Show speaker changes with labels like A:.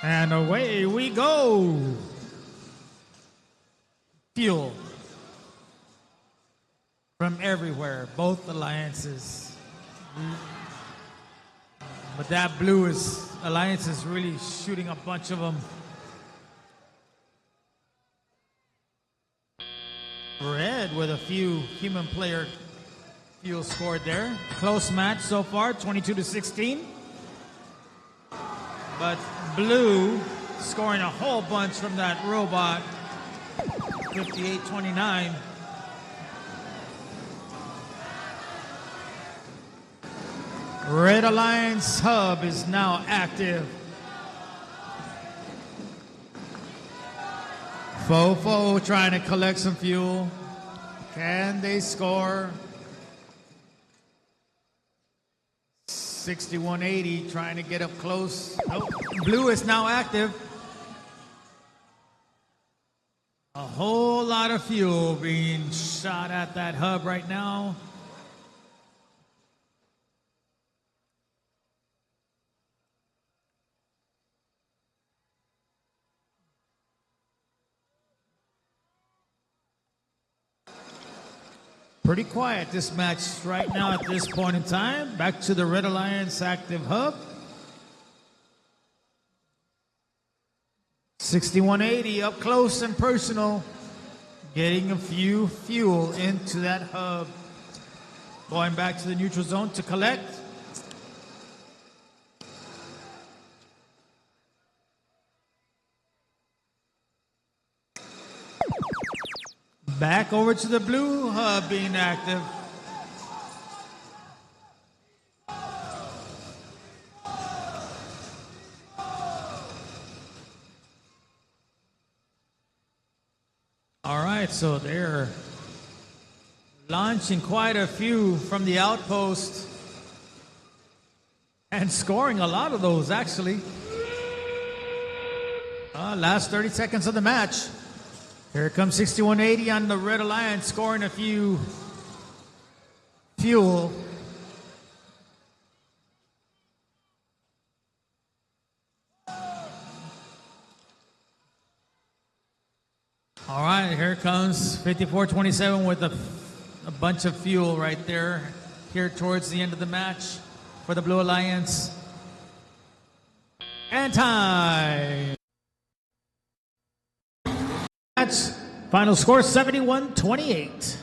A: And away we go. Fuel from everywhere, both alliances. But that blue alliance is really shooting a bunch of them. Red with a few human player fuel scored there. Close match so far, 22-16. But blue scoring a whole bunch from that robot, 58-29. Red Alliance hub is now active. Fofo trying to collect some fuel. Can they score? 6180 trying to get up close. Nope. Blue is now active. A whole lot of fuel being shot at that hub right now. Pretty quiet this match right now at this point in time. Back to the Red Alliance active hub. 6180 up close and personal. Getting a few fuel into that hub. Going back to the neutral zone to collect. Back over to the blue hub being active. All right, so they're launching quite a few from the outpost and scoring a lot of those actually. Last 30 seconds of the match. Here comes 6180 on the Red Alliance, scoring a few fuel. All right, here comes 5427 with a bunch of fuel right there, here towards the end of the match for the Blue Alliance. And time. Final score 71-28.